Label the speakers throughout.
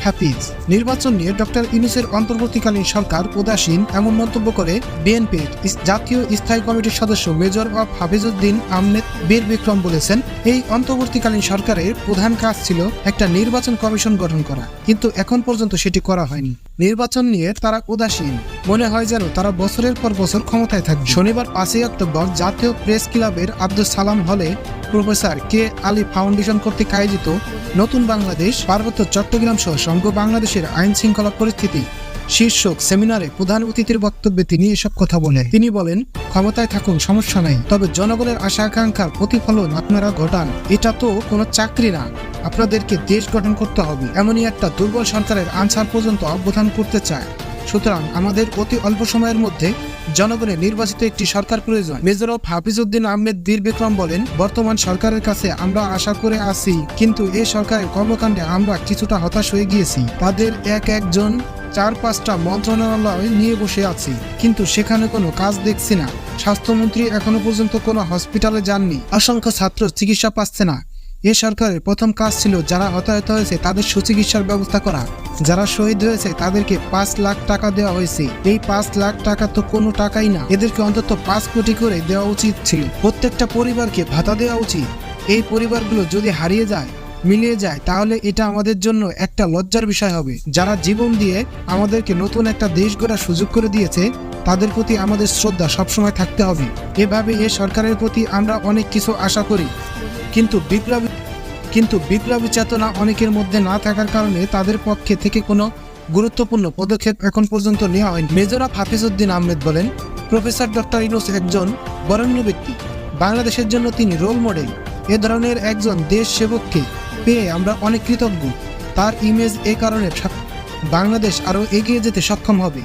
Speaker 1: হাফিজ। নির্বাচন নিয়ে ডক্টর ইউনূসের অন্তর্বর্তীকালীন সরকার উদাসীন এমন মন্তব্য করে বিএনপির জাতীয় স্থায়ী কমিটির সদস্য মেজর অব হাফিজউদ্দিন আহমেদ বীর বিক্রম বলেছেন, এই অন্তর্বর্তীকালীন সরকারের প্রধান কাজ ছিল একটা নির্বাচন কমিশন গঠন করা, কিন্তু এখন পর্যন্ত সেটি করা হয়নি। নির্বাচন নিয়ে তারা উদাসীন, মনে হয় যেন তারা বছরের পর বছর ক্ষমতায় থাকবে। শনিবার 5 অক্টোবর জাতীয় প্রেস ক্লাবের আব্দুল সালাম হলে প্রফেসর কে আলী ফাউন্ডেশন কর্তৃক আয়োজিত নতুন বাংলাদেশ পার্বত্য চট্টগ্রাম সহ সমগ্র বাংলাদেশের আইন শৃঙ্খলা পরিস্থিতি শীর্ষক সেমিনারে প্রধান অতিথির বক্তব্যে তিনি এসব কথা বলেন। তিনি বলেন, ক্ষমতায় থাকুন, সমস্যা নাই, তবে জনগণের আশা আকাঙ্ক্ষার প্রতিফলন আপনারা ঘটান। এটা তো কোনো চাকরি না, আপনাদেরকে দেশ গঠন করতে হবে। এমনই একটা দুর্বল সরকারের আনসার পর্যন্ত অবদান করতে চায়। সুতরাং আমাদের অতি অল্প সময়ের মধ্যে জনগণের নির্বাচিত একটি সরকার প্রয়োজন। মেজর অব হাফিজউদ্দিন আহমেদ বীর বিক্রম বলেন, বর্তমান সরকারের কাছে আমরা আশা করে আছি, কিন্তু এই সরকারের কর্মকাণ্ডে আমরা কিছুটা হতাশ হয়ে গিয়েছি। তাদের একজন 4-5টা মন্ত্রণালয় নিয়ে বসে আছি, কিন্তু সেখানে কোনো কাজ দেখছি না। স্বাস্থ্যমন্ত্রী এখনো পর্যন্ত কোনো হসপিটালে যাননি, অসংখ্য ছাত্র চিকিৎসা পাচ্ছে না। এ সরকারের প্রথম কাজ ছিল যারা হতাহত হয়েছে তাদের সুচিকিৎসার ব্যবস্থা করা, যারা শহীদ হয়েছে তাদেরকে 5 লাখ টাকা দেওয়া হয়েছে। এই 5 লাখ টাকা তো কোনো টাকাই না, এদেরকে অন্তত 5 কোটি করে দেওয়া উচিত ছিল। প্রত্যেকটা পরিবারকে ভাতা দেওয়া উচিত। এই পরিবারগুলো যদি হারিয়ে যায়, মিলিয়ে যায়, তাহলে এটা আমাদের জন্য একটা লজ্জার বিষয় হবে। যারা জীবন দিয়ে আমাদেরকে নতুন একটা দেশ গড়ার সুযোগ করে দিয়েছে, তাদের প্রতি আমাদের শ্রদ্ধা সবসময় থাকতে হবে। এভাবে এ সরকারের প্রতি আমরা অনেক কিছু আশা করি, কিন্তু বিপ্লবী চেতনা অনেকের মধ্যে না থাকার কারণে তাদের পক্ষে থেকে কোনো গুরুত্বপূর্ণ পদক্ষেপ এখন পর্যন্ত নেওয়া হয়নি। মেজর অব হাফিজউদ্দিন আহমেদ বলেন, প্রফেসর ডক্টর ইউনূস একজন বরেণ্য ব্যক্তি, বাংলাদেশের জন্য তিনি রোল মডেল। এ ধরনের একজন দেশ সেবককে পেয়ে আমরা অনেক কৃতজ্ঞ। তার ইমেজ এ কারণে বাংলাদেশ আরও এগিয়ে যেতে সক্ষম হবে।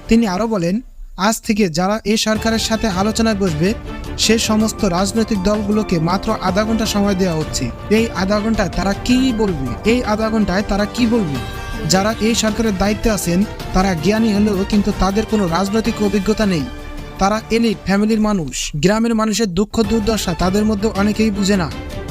Speaker 1: তিনি আরও বলেন, আজ থেকে যারা এই সরকারের সাথে আলোচনায় বসবে, সে সমস্ত রাজনৈতিক দলগুলোকে মাত্র আধা ঘন্টা সময় দেওয়া হচ্ছে। এই আধা ঘন্টায় তারা কি বলবে? যারা এই সরকারের দায়িত্বে আছেন তারা জ্ঞানী হলেও কিন্তু তাদের কোনো রাজনৈতিক অভিজ্ঞতা নেই। তারা এলিট ফ্যামিলির মানুষ। গ্রামের মানুষের দুঃখ দুর্দশা তাদের মধ্যে অনেকেই বুঝে না।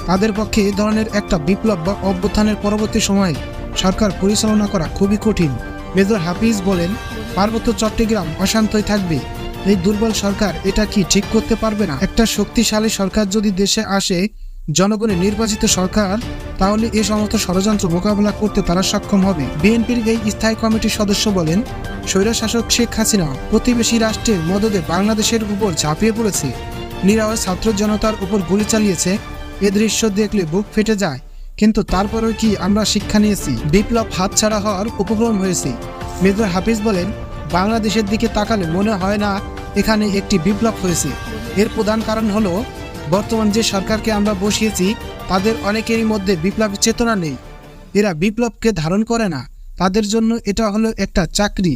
Speaker 1: তাদের পক্ষে এই ধরনের একটা বিপ্লব বা অভ্যুত্থানের পরবর্তী সময়ে সরকার পরিচালনা করা খুবই কঠিন। মেজর হাফিজ বলেন, পার্বত্য চট্টগ্রাম অশান্তই থাকবে। এই দুর্বল সরকার এটা কি ঠিক করতে পারবে না? একটা শক্তিশালী সরকার যদি দেশে আসে, জনগণের নির্বাচিত সরকার, তাহলে এই সমস্ত ষড়যন্ত্র মোকাবেলা করতে তারা সক্ষম হবে। বিএনপির এই স্থায়ী কমিটির সদস্য বলেন, স্বৈরশাসক শেখ হাসিনা প্রতিবেশী রাষ্ট্রের মদদে বাংলাদেশের উপর ঝাঁপিয়ে পড়েছে, নিরহ ছাত্র জনতার উপর গুলি চালিয়েছে। এ দৃশ্য দেখলে বুক ফেটে যায়, কিন্তু তারপরেও কি আমরা শিক্ষা নিয়েছি? বিপ্লব হাতছাড়া হওয়ার উপক্রম হয়েছে। মেজর হাফিজ বলেন, বাংলাদেশের দিকে তাকালে মনে হয় না এখানে একটি বিপ্লব হয়েছে। এর প্রধান কারণ হলো বর্তমান যে সরকারকে আমরা বসিয়েছি তাদের অনেকেরই মধ্যে বিপ্লবী চেতনা নেই। এরা বিপ্লবকে ধারণ করে না, তাদের জন্য এটা হলো একটা চাকরি।